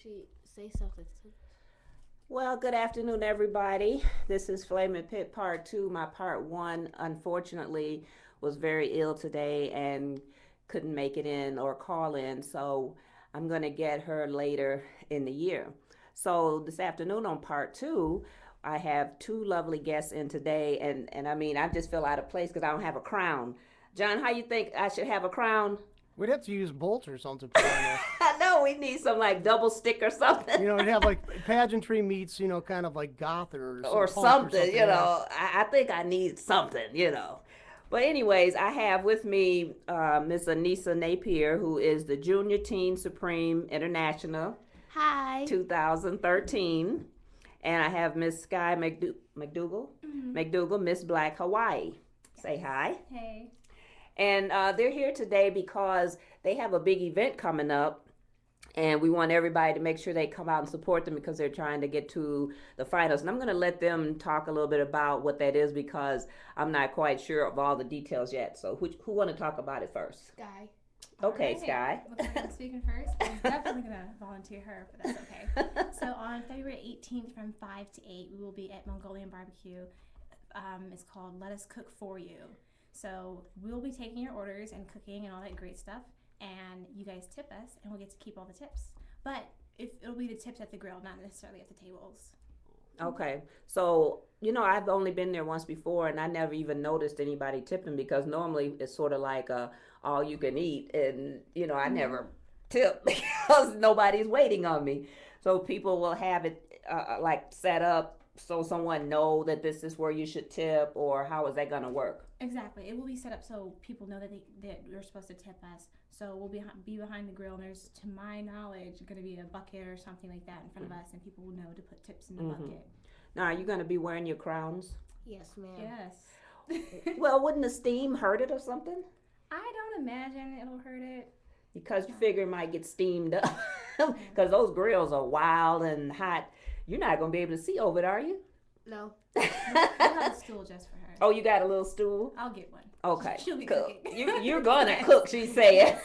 she say something too. Well, good afternoon, everybody. This is Flaminpit Part 2. My Part 1, unfortunately, was very ill today and couldn't make it in or call in, so I'm going to get her later in the year. So, this afternoon on Part 2, I have two lovely guests in today, and I mean, I just feel out of place because I don't have a crown. John, how you think I should have a crown? We'd have to use bolts or something to put on there. I know we need some like double stick or something. It'd have like pageantry meets, kind of like goth or Or some punk something, yeah. I think I need something. But anyways, I have with me Miss Anissa Napier, who is the Junior Teen Supreme International Hi. 2013. And I have Miss Sky McDougal, Miss Black Hawaii. Say hi. Hey. And they're here today because they have a big event coming up, and we want everybody to make sure they come out and support them because they're trying to get to the finals. And I'm going to let them talk a little bit about what that is because I'm not quite sure of all the details yet. So who want to talk about it first? Sky. Okay, All right. Sky. Looks like I'm speaking first. I'm definitely going to volunteer her, but that's okay. So on February 18th from 5 to 8, we will be at Mongolian Barbecue. It's called Let Us Cook For You. So we'll be taking your orders and cooking and all that great stuff, and you guys tip us, and we'll get to keep all the tips. But it'll be the tips at the grill, not necessarily at the tables. Okay. So, I've only been there once before, and I never even noticed anybody tipping because normally it's sort of like all you can eat, and, I never tip because nobody's waiting on me. So people will have it like set up so someone know that this is where you should tip, or how is that going to work? Exactly. It will be set up so people know that you're supposed to tip us. So we'll be behind the grill, and there's, to my knowledge, going to be a bucket or something like that in front of us, and people will know to put tips in the bucket. Now, are you going to be wearing your crowns? Yes, ma'am. Yes. Well, wouldn't the steam hurt it or something? I don't imagine it'll hurt it. Because you figure it might get steamed up. Because those grills are wild and hot. You're not going to be able to see over it, are you? No. We'll have a stool just for her. Oh, you got a little stool? I'll get one. Okay. She'll be cool. cooking. You're going to cook, she said.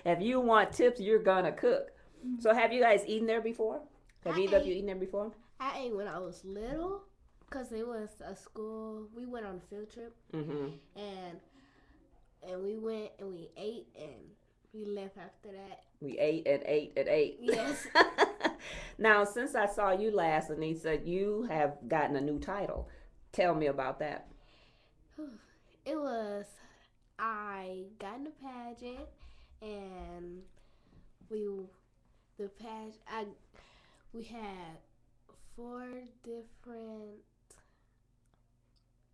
If you want tips, you're going to cook. So have you guys eaten there before? Have either of you eaten there before? I ate when I was little because it was a school. We went on a field trip. Mm-hmm. And we went and we ate and we left after that. We ate and ate and ate. Yes. Now, since I saw you last, Anissa, you have gotten a new title. Tell me about that. It was, I got in the pageant and we had 4 different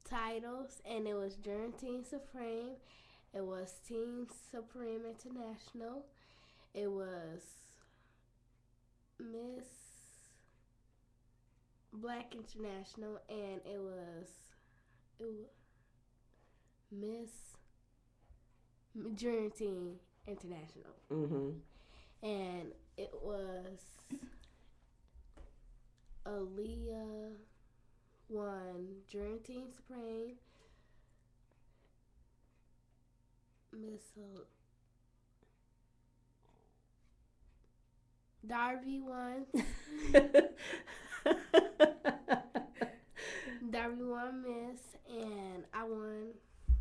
titles, and it was Junior Teen Supreme, it was Teen Supreme International, it was Miss Black International, and it was Miss Junior Teen International. Mm-hmm. And it was Aaliyah won Junior Teen Supreme. Miss Darby won. Darby won Miss, and I won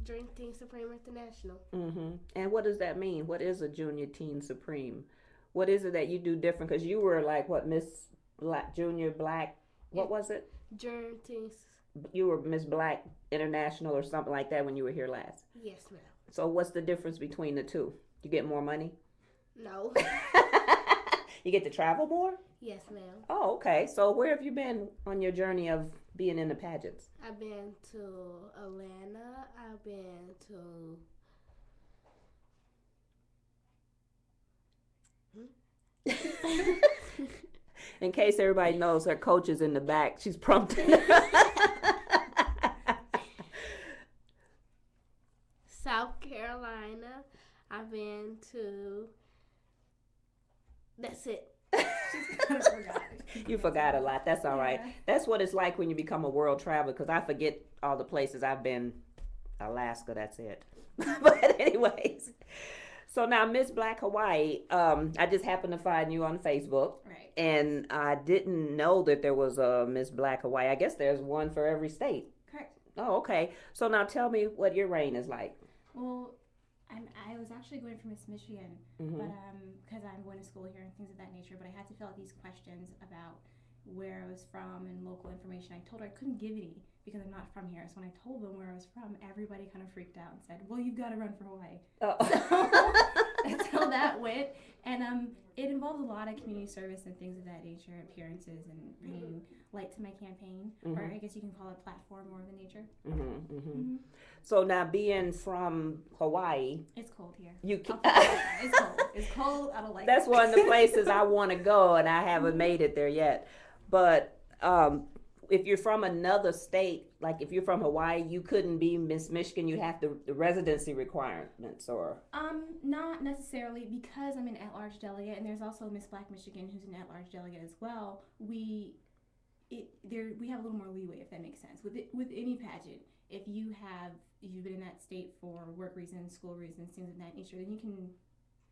Junior Teen Supreme International. Mm-hmm. And what does that mean? What is a Junior Teen Supreme? What is it that you do different? Because you were like, what, Miss Black, Junior Black, what was it? Junior Teen. You were Miss Black International or something like that when you were here last. Yes, ma'am. So what's the difference between the two? You get more money? No. You get to travel more? Yes, ma'am. Oh, okay. So where have you been on your journey of being in the pageants? I've been to Atlanta. I've been to... In case everybody knows, her coach is in the back. She's prompting. South Carolina. I've been to... That's it. You forgot a lot. That's all right. Yeah. That's what it's like when you become a world traveler, because I forget all the places I've been. Alaska, that's it. But anyways, So now, Miss Black Hawaii, I just happened to find you on Facebook. Right. And I didn't know that there was a Miss Black Hawaii. I guess there's one for every state. Correct. Oh, okay. So now tell me what your reign is like. Well, I was actually going for Miss Michigan, Mm-hmm. but because I'm going to school here and things of that nature. But I had to fill out these questions about where I was from and local information. I told her I couldn't give any because I'm not from here. So when I told them where I was from, everybody kind of freaked out and said, "Well, you've got to run for Hawaii." Oh. That's how that went, and it involved a lot of community service and things of that nature, appearances, and bringing light to my campaign, or I guess you can call it platform more of the nature. So now, being from Hawaii, it's cold here. You can. It's cold. It's cold. I don't like. That's it. one of the places I want to go, and I haven't made it there yet. But if you're from another state, like if you're from Hawaii, you couldn't be Miss Michigan. You have the residency requirements, or Not necessarily, because I'm an at-large delegate, and there's also Miss Black Michigan who's an at-large delegate as well. We have a little more leeway, if that makes sense. With any pageant, if you've been in that state for work reasons, school reasons, things of that nature, then you can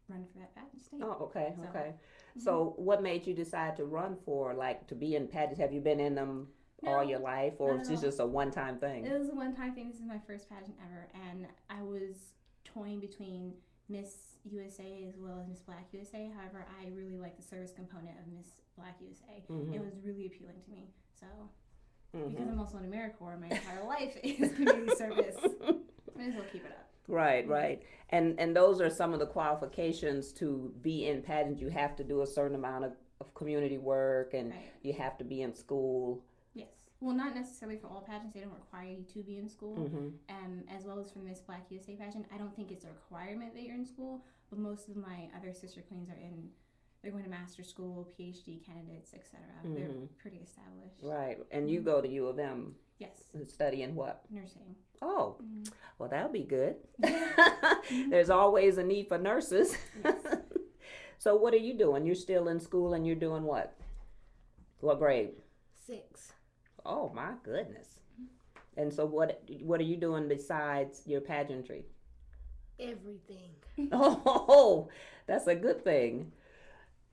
run for that pageant state. oh, okay, So, okay. So what made you decide to run for, like, to be in pageants? Have you been in them all No, your life, or not is at this all. just a one-time thing? It was a one-time thing. This is my first pageant ever, and I was toying between Miss USA as well as Miss Black USA. However, I really like the service component of Miss Black USA. Mhm. It was really appealing to me. So, Mhm. because I'm also in AmeriCorps, my entire life is community service. Might as well keep it up. Right, right. And those are some of the qualifications to be in pageants. You have to do a certain amount of community work, and Right. you have to be in school. Yes. Well, not necessarily for all pageants. They don't require you to be in school. Mm-hmm. As well as for Miss Black USA pageant, I don't think it's a requirement that you're in school. But most of my other sister queens they're going to master's school, PhD candidates, etc. They're pretty established. Right. And you go to U of M Yes. studying what? Nursing. Oh, Mm. well, that'll be good. Yeah. There's always a need for nurses. Yes. So what are you doing? You're still in school, and you're doing what? What grade? 6. Oh, my goodness. And so what are you doing besides your pageantry? Everything. Oh, that's a good thing.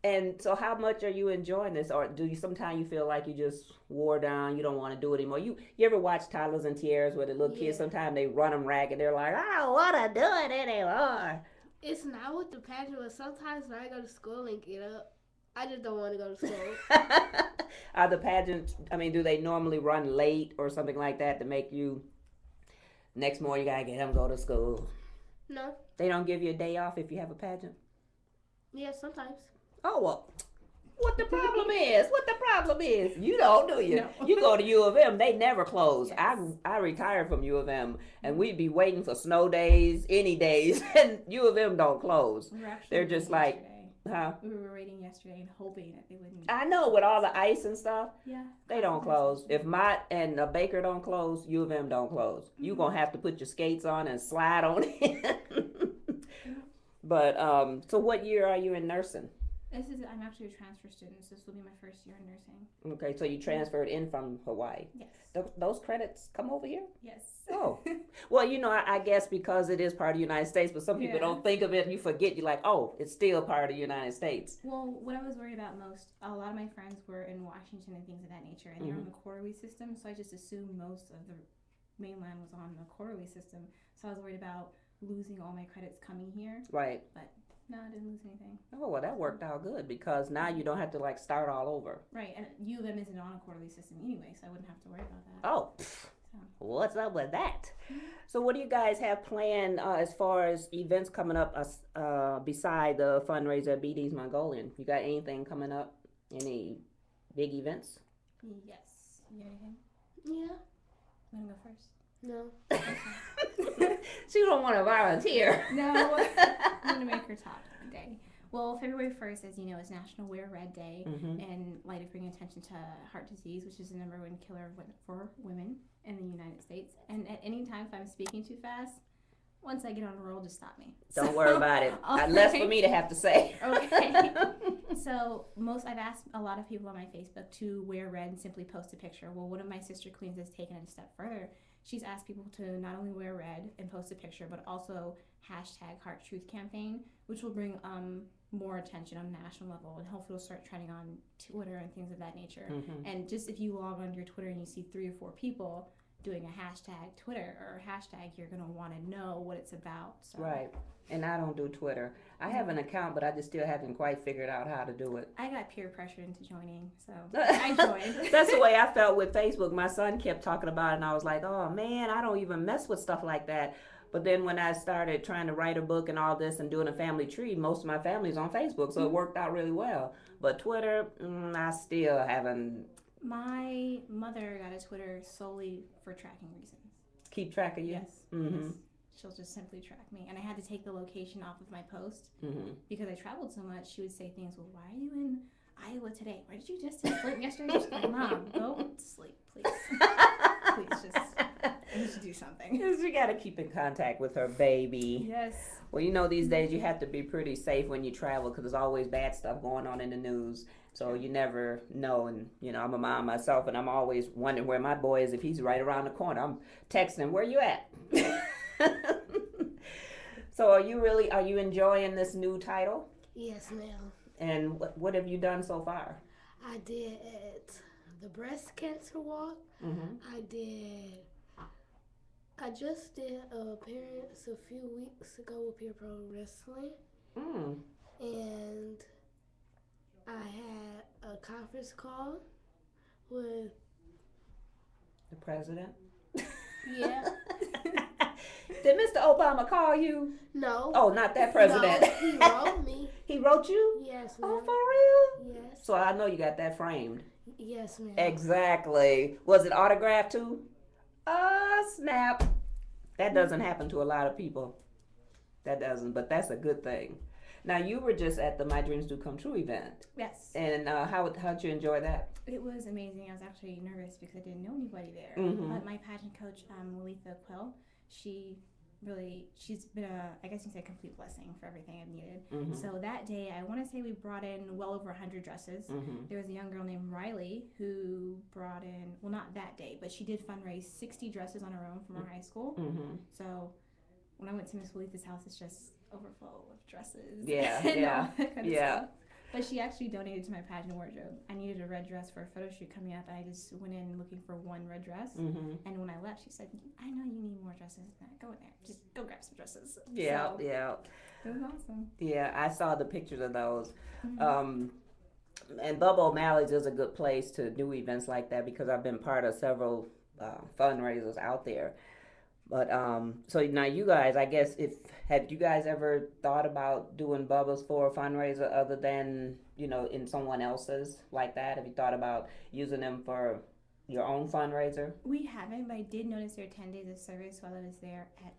And so how much are you enjoying this? Or do you sometimes you feel like you just wore down, you don't want to do it anymore? You ever watch Toddlers and Tiaras where the little kids, Yeah. sometimes they run them ragged. They're like, I don't want to do it anymore. It's not with the pageant, but sometimes when I go to school and get up, I just don't want to go to school. Are the pageants, do they normally run late or something like that to make you, next morning you got to get them go to school? No. They don't give you a day off if you have a pageant? Yeah, sometimes. Oh, well, what the problem is? What the problem is? You don't, do you? No. You go to U of M, they never close. Yes. I retired from U of M, and we'd be waiting for snow days, any days, and U of M don't close. We were actually They're waiting just like, yesterday. huh? We were waiting yesterday and hoping that they wouldn't. I know, with all the ice and stuff, Yeah. they don't close. If Mott and Baker don't close, U of M don't close. You're going to have to put your skates on and slide on in. But, so what year are you in nursing? I'm actually a transfer student, so this will be my first year in nursing. Okay, so you transferred in from Hawaii. Yes. Those credits come over here? Yes. Oh. Well, I guess because it is part of the United States, but some people Yeah. don't think of it and you forget. You're like, oh, it's still part of the United States. Well, what I was worried about most, a lot of my friends were in Washington and things of that nature, and they're on the quarterly system, so I just assumed most of the mainland was on the quarterly system. So I was worried about losing all my credits coming here. Right. No, I didn't lose anything. Oh, well, that worked out good because now you don't have to start all over. Right, and U of M isn't on a quarterly system anyway, so I wouldn't have to worry about that. Oh, what's up with that? So what do you guys have planned as far as events coming up beside the fundraiser at BD's Mongolian? You got anything coming up? Any big events? Yes. You got anything? Yeah. You want to go first? No. She don't want to volunteer. No, I'm going to make her talk today. Well, February 1st, as you know, is National Wear Red Day, in light of bringing attention to heart disease, which is the #1 killer for women in the United States. And at any time, if I'm speaking too fast, once I get on a roll, just stop me. Don't worry about it. Less for me to have to say. Okay. So I've asked a lot of people on my Facebook to wear red and simply post a picture. Well, one of my sister queens has taken it a step further. she's asked people to not only wear red and post a picture, but also hashtag Heart Truth Campaign, which will bring more attention on a national level, and hopefully it'll start trending on Twitter and things of that nature. And just if you log onto your Twitter and you see 3 or 4 people doing a hashtag Twitter or a hashtag, you're going to want to know what it's about. So. Right. And I don't do Twitter. I have an account, but I just still haven't quite figured out how to do it. I got peer pressure into joining, so I joined. That's the way I felt with Facebook. My son kept talking about it, and I was like, oh, man, I don't even mess with stuff like that. But then when I started trying to write a book and all this and doing a family tree, most of my family's on Facebook, so it worked out really well. But Twitter, I still haven't. My mother got a Twitter solely for tracking reasons. Keep track of you? Yes. Yes. She'll just simply track me. And I had to take the location off of my post because I traveled so much. She would say things, well, why are you in Iowa today? Why did you just in Flint yesterday? She's like, Mom, go to sleep, please. Please, just, I need to do something. She got to keep in contact with her baby. Yes. Well, you know, these days you have to be pretty safe when you travel because there's always bad stuff going on in the news. So you never know. And, you know, I'm a mom myself, and I'm always wondering where my boy is. If he's right around the corner, I'm texting him, where you at? So are you enjoying this new title? Yes, ma'am. And what have you done so far? I did the breast cancer walk. I just did an appearance a few weeks ago with Pure Pro Wrestling. And I had a conference call with The president? Yeah. Did Mr. Obama call you? No. Oh, not that president. No, he wrote me. He wrote you? Yes, ma'am. Oh, for real? Yes. So I know you got that framed. Yes, ma'am. Exactly. Was it autographed too? Snap. That doesn't happen to a lot of people. That doesn't, but that's a good thing. Now, you were just at the My Dreams Do Come True event. Yes. And how'd you enjoy that? It was amazing. I was actually nervous because I didn't know anybody there. But my pageant coach, Lalitha Quill, she's been I guess you can say, complete blessing for everything I've needed. So that day, I want to say we brought in well over 100 dresses. There was a young girl named Riley who brought in, well, not that day, but she did fundraise 60 dresses on her own from her high school. So when I went to Miss Lalitha's house, it's just overflow of dresses. Yeah, and yeah, all that kind of yeah. stuff. But she actually donated to my pageant wardrobe. I needed a red dress for a photo shoot coming up, and I just went in looking for one red dress. And when I left, she said, I know you need more dresses. Go in there. Just go grab some dresses. Yeah, so, yeah. It was awesome. Yeah, I saw the pictures of those. And Bubba O'Malley's is a good place to do events like that because I've been part of several fundraisers out there. But so now you guys, I guess, have you guys ever thought about doing Bubba's for a fundraiser other than, in someone else's like that? Have you thought about using them for your own fundraiser? We haven't, but I did notice there were 10 days of service while I was there at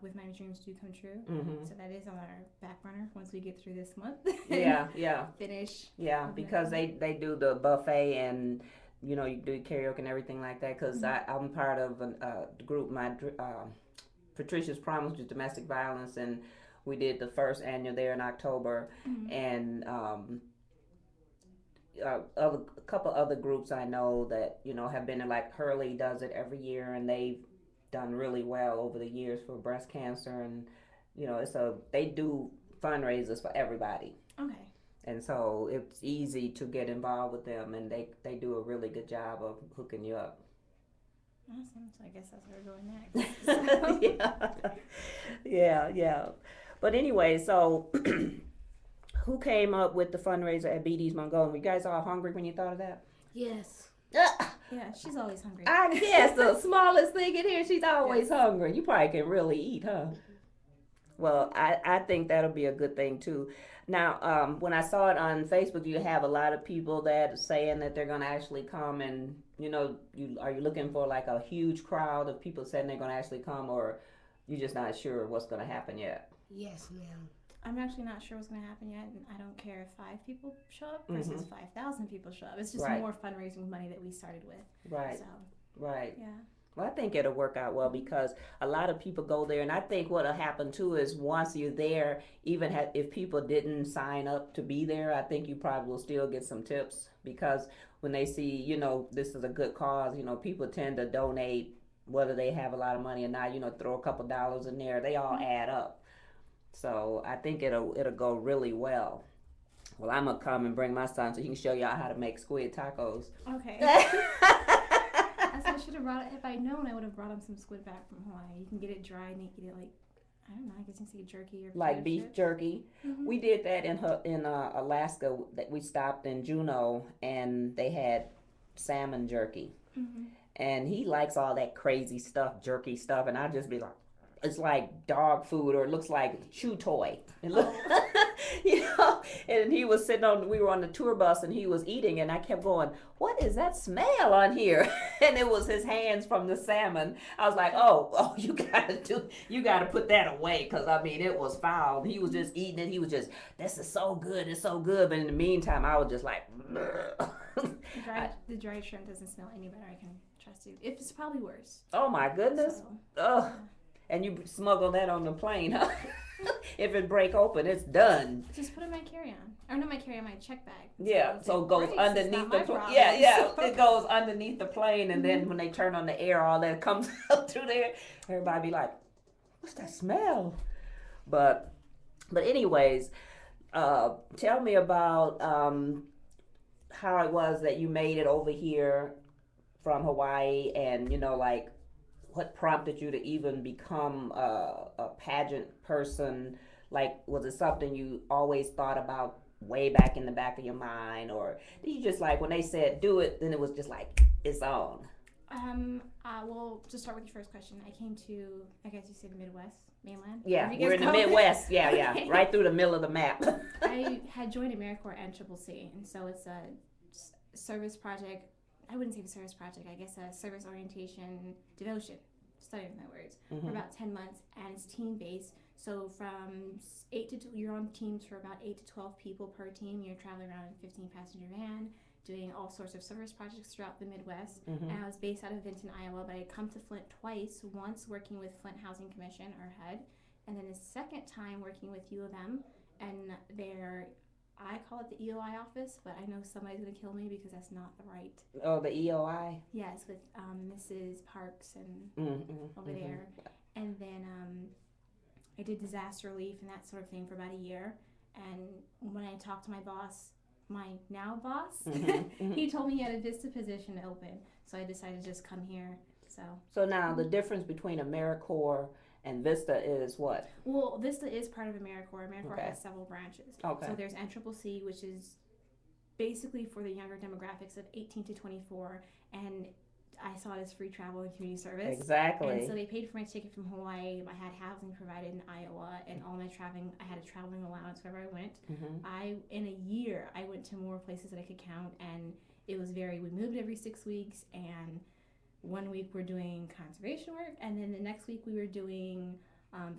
with My Dreams Do Come True. So that is on our back burner once we get through this month. Yeah. Finish. Yeah, because they do the buffet and you do karaoke and everything like that. Because I'm part of the group, Patricia's Promise to Domestic Violence, and we did the first annual there in October, and a couple other groups I know that have been in, like Hurley does it every year, and they've done really well over the years for breast cancer, and they do fundraisers for everybody. Okay. And so it's easy to get involved with them, and they do a really good job of hooking you up. Awesome. So I guess that's where we're going next. Yeah. But anyway, so who came up with the fundraiser at BD's Montgomery? Were you guys all hungry when you thought of that? Yes. Yeah, she's always hungry. I guess the smallest thing in here, she's always hungry. You probably can really eat, huh? Well, I think that'll be a good thing too. Now, when I saw it on Facebook, you have a lot of people that are saying that they're going to actually come, and are you looking for like a huge crowd of people saying they're going to actually come, or you're just not sure what's going to happen yet? Yes, ma'am. I'm actually not sure what's going to happen yet, and I don't care if 5 people show up versus 5,000 people show up. It's just more fundraising money that we started with. Right. So, right. Yeah. Well, I think it'll work out well because a lot of people go there, and I think what'll happen too is once you're there, even if people didn't sign up to be there, I think you probably will still get some tips because when they see, this is a good cause, people tend to donate, whether they have a lot of money or not, throw a couple dollars in there, they all add up. So I think it'll go really well. Well, I'm gonna come and bring my son so he can show y'all how to make squid tacos. Okay. I should have brought it. If I'd known, I would have brought him some squid back from Hawaii. You can get it dry and you can eat it like, I don't know, I guess you can say jerky or like beef chips. jerky. Mm-hmm. We did that in Alaska. That we stopped in Juneau and they had salmon jerky. Mm-hmm. And he likes all that crazy stuff, jerky stuff, and I'd just be like, it's like dog food, or it looks like a chew toy. And he was we were on the tour bus and he was eating, and I kept going, what is that smell on here? And it was his hands from the salmon. I was like, oh, you gotta put that away, because I mean, it was foul. He was just eating it. He was just, this is so good, it's so good. But in the meantime, I was just like, the dried shrimp doesn't smell any better, I can trust you. It's probably worse. Oh my goodness. Ugh. And you smuggle that on the plane, huh? If it break open, it's done. Just put it in my carry-on. Or not my carry-on, my check bag. Yeah, so it goes underneath the plane. Yeah, it goes underneath the plane, and then when they turn on the air, all that comes up through there. Everybody be like, what's that smell? But anyways, tell me about how it was that you made it over here from Hawaii, and like, what prompted you to even become a pageant person? Like, was it something you always thought about way back in the back of your mind, or did you just, like, when they said do it, then it was just like, it's on? Well, to start with your first question, I came to, I guess you say the Midwest, mainland? Yeah, we're in the Midwest. Yeah, right through the middle of the map. I had joined AmeriCorps and CCC, and so it's a service project. I wouldn't say a service project, I guess a service orientation devotion, study with my words, for about 10 months, and it's team-based. So from 8 to 2, you're on teams for about 8 to 12 people per team. You're traveling around in a 15-passenger van, doing all sorts of service projects throughout the Midwest. And I was based out of Vinton, Iowa, but I had come to Flint twice, once working with Flint Housing Commission, or HUD, and then the second time working with U of M, and I call it the EOI office, but I know somebody's going to kill me because that's not the right. Oh, the EOI? Yes, with Mrs. Parks and over there. And then I did disaster relief and that sort of thing for about a year. And when I talked to my boss, my now boss, he told me he had a Vista position open. So I decided to just come here. So now the difference between AmeriCorps and Vista is what? Well, Vista is part of AmeriCorps. AmeriCorps has several branches. Okay. So there's NCCC, which is basically for the younger demographics of 18 to 24, and I saw it as free travel and community service. Exactly. And so they paid for my ticket from Hawaii. I had housing provided in Iowa, and all my traveling, I had a traveling allowance wherever I went. In a year, I went to more places that I could count, and it was we moved every 6 weeks, and 1 week we're doing conservation work, and then the next week we were doing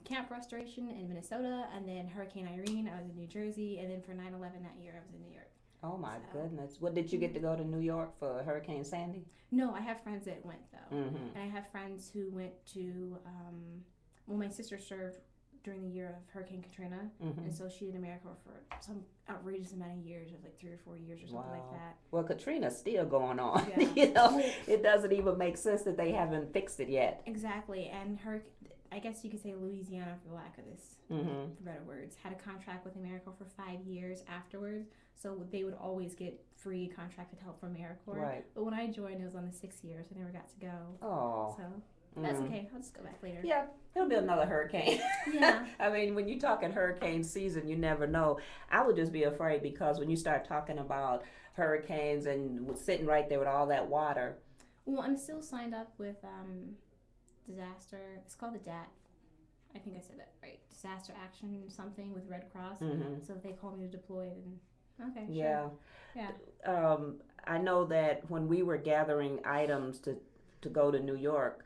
camp restoration in Minnesota, and then Hurricane Irene, I was in New Jersey, and then for 9/11 that year I was in New York. Oh my goodness. What, did you get to go to New York for Hurricane Sandy? No, I have friends that went though. And I have friends who went to, my sister served during the year of Hurricane Katrina, and so she did AmeriCorps for some outrageous amount of years, of like 3 or 4 years or something like that. Well, Katrina's still going on. Yeah. It doesn't even make sense that they haven't fixed it yet. Exactly, and I guess you could say Louisiana, for lack of this, for better words, had a contract with AmeriCorps for 5 years afterwards, so they would always get free contracted help from AmeriCorps. Right. But when I joined, it was on the 6th year, so I never got to go. Oh. So that's okay. I'll just go back later. Yeah, it'll be another hurricane. Yeah. I mean, when you talk in hurricane season, you never know. I would just be afraid because when you start talking about hurricanes and sitting right there with all that water. Well, I'm still signed up with disaster. It's called the DAT. I think I said that right. Disaster Action something with Red Cross. So if they call me to deploy, then okay. Yeah. Sure. Yeah. I know that when we were gathering items to go to New York.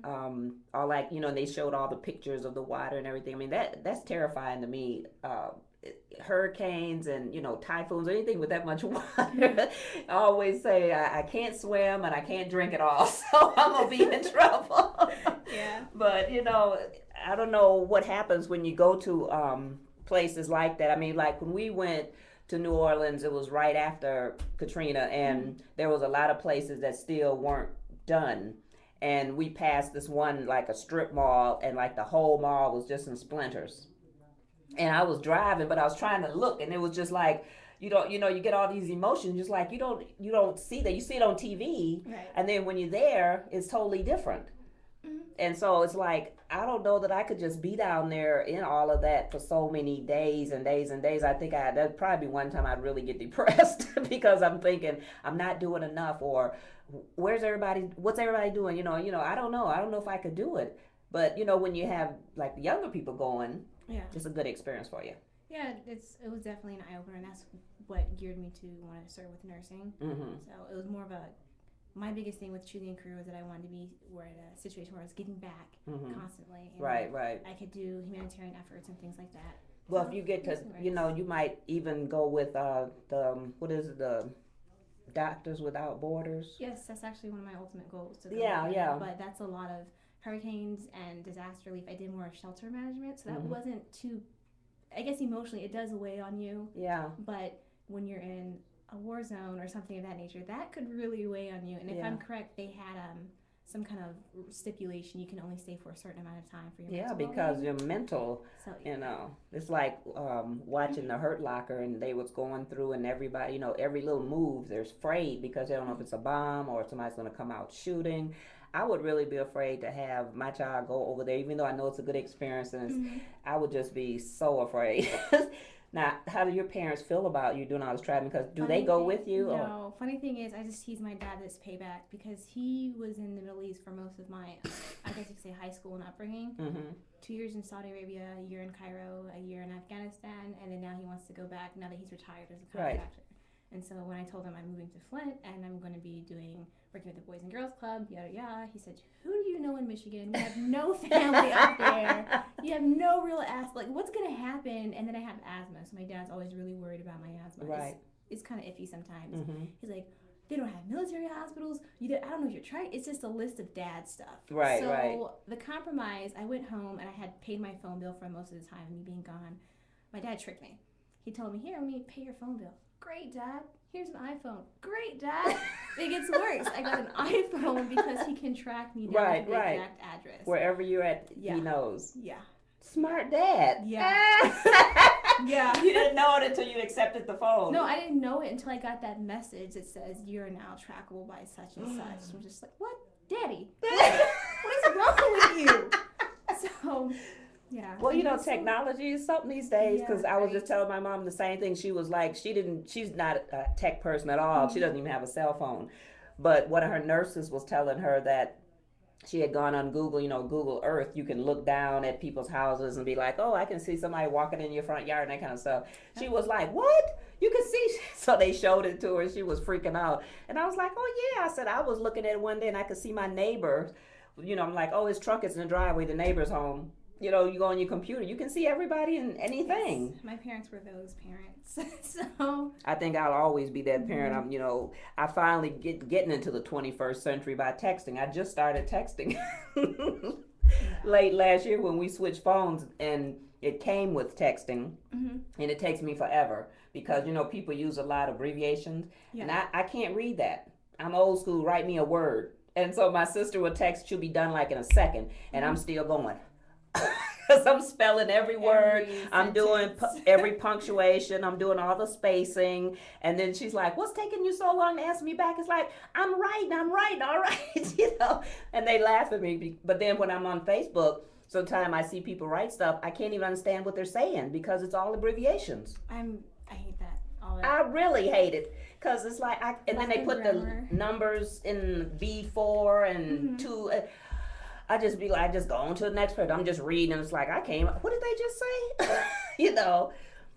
All like, they showed all the pictures of the water and everything. I mean, that's terrifying to me. Hurricanes and, typhoons, anything with that much water. I always say I can't swim and I can't drink at all, so I'm going to be in trouble. Yeah. But, I don't know what happens when you go to places like that. I mean, like when we went to New Orleans, it was right after Katrina, and there was a lot of places that still weren't done. and we passed this one like a strip mall, and like the whole mall was just in splinters. And I was driving, but I was trying to look, and it was just like you get all these emotions, just like you don't see that. You see it on TV, right. And then when you're there, it's totally different. And so it's like, I don't know that I could just be down there in all of that for so many days and days and days. I think that'd probably be one time I'd really get depressed because I'm thinking I'm not doing enough, or what's everybody doing? I don't know. I don't know if I could do it. But, when you have like the younger people going, it's a good experience for you. Yeah, it was definitely an eye-opener, and that's what geared me to want to start with nursing. So it was more of my biggest thing with choosing a career was that I wanted to be in a situation where I was giving back constantly. And right. I could do humanitarian efforts and things like that. Well, if you get to, you might even go with the Doctors Without Borders. Yes, that's actually one of my ultimate goals. To go yeah. But that's a lot of hurricanes and disaster relief. I did more of shelter management, so that wasn't too, I guess emotionally it does weigh on you. Yeah. But when you're in a war zone or something of that nature, that could really weigh on you. And if I'm correct, they had some kind of stipulation you can only stay for a certain amount of time for your mental because your mental, it's like watching the Hurt Locker, and they was going through, and everybody, every little move, they're afraid because they don't know if it's a bomb or if somebody's going to come out shooting. I would really be afraid to have my child go over there, even though I know it's a good experience, and I would just be so afraid. Now, how do your parents feel about you doing all this traveling? Because do they go with you? No. Funny thing is, I just tease my dad this payback because he was in the Middle East for most of my, I guess you could say, high school and upbringing. 2 years in Saudi Arabia, a year in Cairo, a year in Afghanistan, and then now he wants to go back now that he's retired as a contractor. And so when I told him I'm moving to Flint and I'm going to be working with the Boys and Girls Club, yada yada, he said, "Who do you know in Michigan? We have no family up there. You have no real like what's going to happen?" And then I have asthma, so my dad's always really worried about my asthma. Right. It's kind of iffy sometimes. He's like, "They don't have military hospitals. I don't know if you're trying." It's just a list of dad stuff. Right. So the compromise, I went home and I had paid my phone bill for most of the time, me being gone. My dad tricked me. He told me, "Here, let me pay your phone bill." Great, Dad. Here's an iPhone. Great, Dad. It gets worse. I got an iPhone because he can track me down to the exact address. Wherever you're at, he knows. Yeah. Smart dad. Yeah. Yeah. You didn't know it until you accepted the phone. No, I didn't know it until I got that message that says, "You're now trackable by such and such." I'm just like, "What? Daddy? What is wrong with you?" So... yeah. Well, technology is something these days, because I was just telling my mom the same thing. She was like, she's not a tech person at all. She doesn't even have a cell phone. But one of her nurses was telling her that she had gone on Google, Google Earth. You can look down at people's houses and be like, "Oh, I can see somebody walking in your front yard," and that kind of stuff. She was like, "What? You can see?" So they showed it to her. She was freaking out. And I was like, "Oh, yeah." I said, I was looking at it one day and I could see my neighbor. I'm like, "Oh, his truck is in the driveway. The neighbor's home." You go on your computer, you can see everybody and anything. Yes. My parents were those parents. So I think I'll always be that parent. I finally getting into the 21st century by texting. I just started texting late last year when we switched phones, and it came with texting, and it takes me forever because people use a lot of abbreviations, and I can't read that. I'm old school. Write me a word, and so my sister would text. She'll be done like in a second, and I'm still going. Because I'm spelling every word, I'm doing every punctuation, I'm doing all the spacing, and then she's like, "What's taking you so long to answer me back?" It's like, I'm writing, all right, and they laugh at me. But then when I'm on Facebook, sometimes I see people write stuff, I can't even understand what they're saying because it's all abbreviations. I hate that. I really hate it. Because it's like, and then they put the numbers in B4 and 2. I just be like, I just go on to the next person. I'm just reading, and it's like, what did they just say?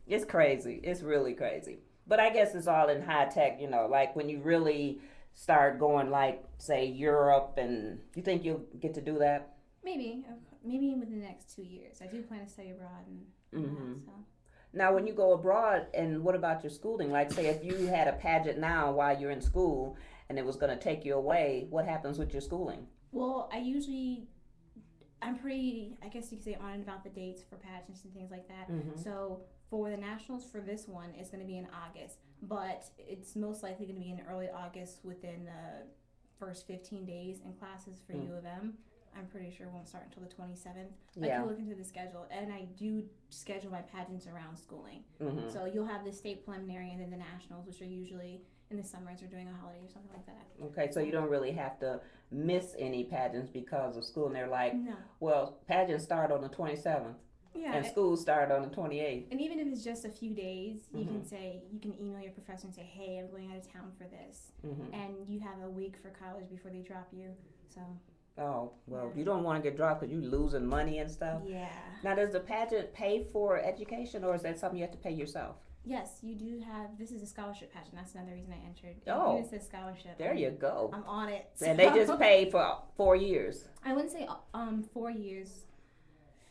It's crazy. It's really crazy. But I guess it's all in high tech, like when you really start going like, say, Europe, and you think you'll get to do that? Maybe within the next 2 years. I do plan to study abroad. So. Now, when you go abroad, and what about your schooling? Like, say, if you had a pageant now while you're in school, and it was going to take you away, what happens with your schooling? Well, I'm pretty, I guess you could say, on and about the dates for pageants and things like that. So for the nationals for this one, it's going to be in August, but it's most likely going to be in early August within first 15 days in classes for U of M. I'm pretty sure won't start until the 27th. I Yeah. can look into the schedule, and I do schedule my pageants around schooling. Mm-hmm. So you'll have the state preliminary and then the nationals, which are usually in the summers or during a holiday or something like that. Okay, so you don't really have to miss any pageants because of school, and they're like, No. well, pageants start on the 27th, Yeah. and schools start on the 28th. And even if it's just a few days, you can say, you can email your professor and say, hey, I'm going out of town for this. Mm-hmm. And you have a week for college before they drop you. So, Oh, well, you don't want to get dropped because you're losing money and stuff. yeah. Now, does the pageant pay for education, or is that something you have to pay yourself? Yes, you do have, this is a scholarship pageant. That's another reason I entered. Oh. It says scholarship. There you go. I'm on it. And they just pay for 4 years, I wouldn't say 4 years.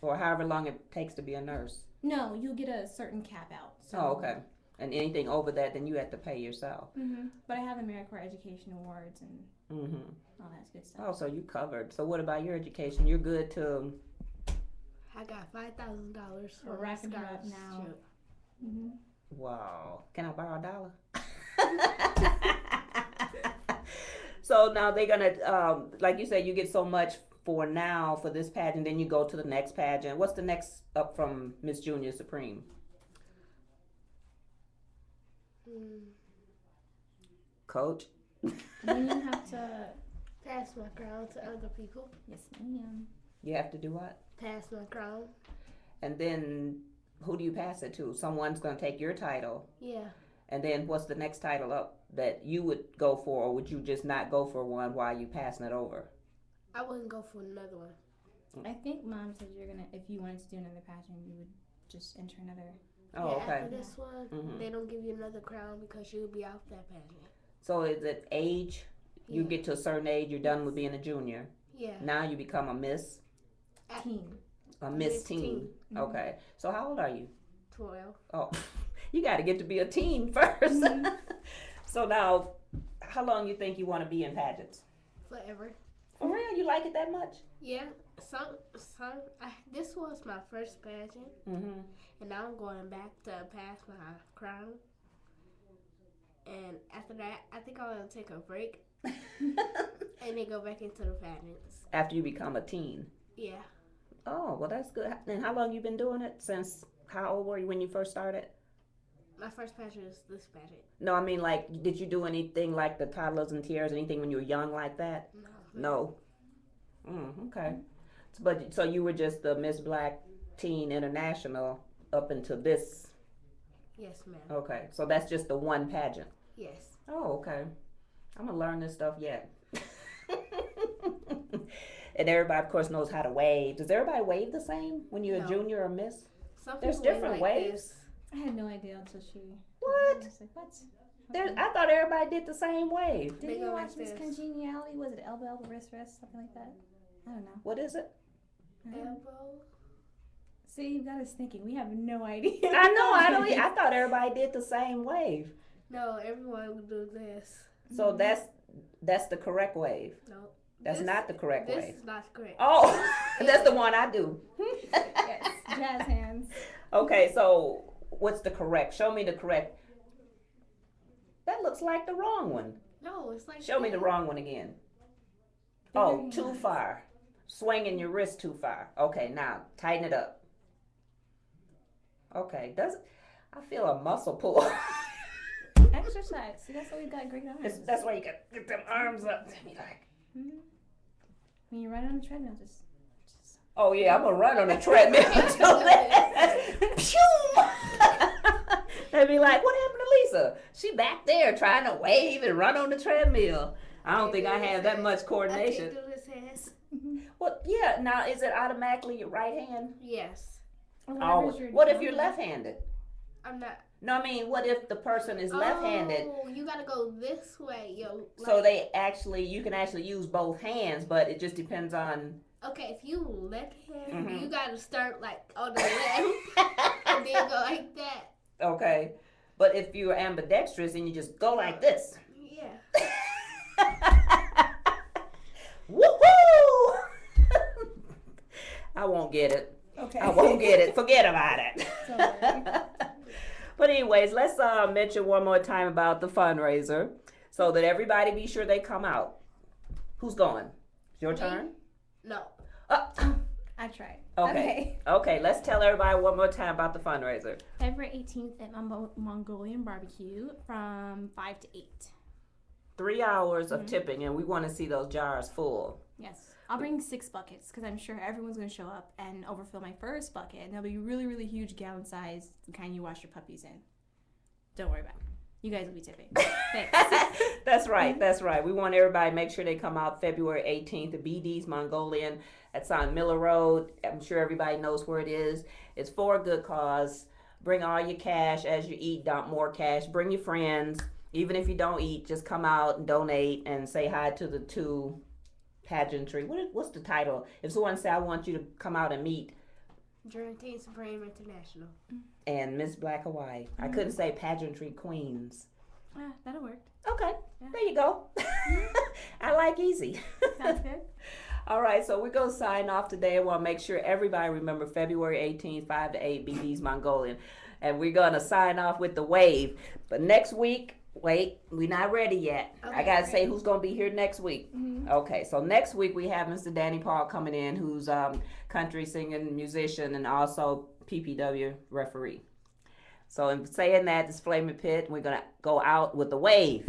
or however long it takes to be a nurse. No, you'll get a certain cap out. So. Oh, okay. And anything over that, then you have to pay yourself. Mm-hmm. But I have AmeriCorps Education Awards and Mm-hmm. all that good stuff. Oh, so you covered. So what about your education? You're good to... I got $5,000 We're for wrapping her up now. scholarship. Mm-hmm. Wow. Can I borrow $1? So now they're going to, like you said, you get so much for now for this pageant, then you go to the next pageant. What's the next up from Miss Junior Supreme? Coach? Then you have to, Pass my crown to other people. yes ma'am. You have to do what? Pass my crown. And then who do you pass it to? Someone's going to take your title. Yeah. And then what's the next title up that you would go for, or would you just not go for one while you passing it over? I wouldn't go for another one. I think Mom said you're gonna, if you wanted to do another pageant, you would just enter another. Oh, Yeah, okay. after this one, Mhm. they don't give you another crown because you'll be out that pageant. So is it age? You Yeah. get to a certain age, you're done with being a junior. Yeah. Now you become a miss, Teen. a miss Miss teen. teen. Mhm. Okay. So how old are you? 12. Oh, you got to get to be a teen first. So now, how long you think you want to be in pageants? Forever. For real, you like it that much? Yeah. This was my first pageant, Mm-hmm. and now I'm going back to pass my crown. And after that, I think I'm going to take a break and then go back into the pageants. After you become a teen. Yeah. Oh, well, that's good. And how long you been doing it? Since how old were you when you first started? My first pageant is this pageant. No, I mean, like, did you do anything like the toddlers and tiaras, anything when you were young like that? No. No. Okay. But so you were just the Miss Black Teen International up until this. Yes, ma'am. Okay. So that's just the one pageant. Yes. Oh, okay. I'm gonna learn this stuff yet. And everybody, of course, knows how to wave. Does everybody wave the same when you're No. a junior or miss? Some There's people wave different like waves. this. I had no idea until she. What? I was like, what? There, Okay. I thought everybody did the same wave. Did They you go watch like Miss this. Congeniality? Was it elbow, elbow, wrist, wrist, something like that? I don't know. What is it? Elbow. See, you got us thinking. We have no idea. I know. I thought everybody did the same wave. No, everyone would do this. So that's the correct wave. No. That's this, not the correct this wave. is not correct. Oh, that's the one I do. Yes, jazz hands. Okay, so what's the correct? Show me the correct. That looks like the wrong one. No, it's like Show me the this. wrong one again. Oh, too far. Swinging your wrist too far. Okay, now tighten it up. Okay, I feel a muscle pull. Exercise. See, that's why we've got great arms. That's why you got to get them arms up. Mm-hmm. When you run on the treadmill, just Oh yeah, I'm gonna run on the treadmill until that. They'd be like, "What happened to Lisa? She back there trying to wave and run on the treadmill." I don't think I have that much coordination. I can do this hands. Well, yeah. Now, is it automatically your right hand? Yes. Oh, what if you're left-handed? I'm not. No, I mean, what if the person is left-handed? Oh, you gotta go this way, yo. So you can actually use both hands, but it just depends on. Okay, if you left-handed, Mhm. you gotta start like on the left and then go like that. Okay, but if you're ambidextrous, then you just go like this. Yeah. Woohoo! I won't get it. Okay. I won't get it. Forget about it. Sorry. But anyways, let's mention one more time about the fundraiser so that everybody be sure they come out. Who's going? It's your Me? turn? No. I tried. Okay, let's tell everybody one more time about the fundraiser. February 18th at Mongolian Barbecue from 5 to 8. 3 hours of tipping, and we want to see those jars full. Yes. I'll bring 6 buckets because I'm sure everyone's going to show up and overfill my first bucket. And they'll be really, really huge gallon size, the kind you wash your puppies in. Don't worry about it. You guys will be tipping. Thanks. That's right. We want everybody to make sure they come out February 18th at BD's Mongolian. That's on Miller Road. I'm sure everybody knows where it is. It's for a good cause. Bring all your cash. As you eat, dump more cash. Bring your friends. Even if you don't eat, just come out and donate and say hi to the 2 pageantry. What's the title? If someone say, I want you to come out and meet Durante Supreme International. and Miss Black Hawaii. I couldn't say pageantry queens. That'll work. Okay, Yeah. there you go. I like easy. Sounds good. All right, so we're going to sign off today. I want to make sure everybody remember February 18th, 5 to 8, BD's Mongolian. And we're going to sign off with the wave. But next week, wait, we're not ready yet. Okay, I got to say who's going to be here next week. Mm-hmm. Okay, so next week we have Mr. Danny Paul coming in, who's country singing musician and also PPW referee. So in saying that, this Flaminpit, we're going to go out with the wave.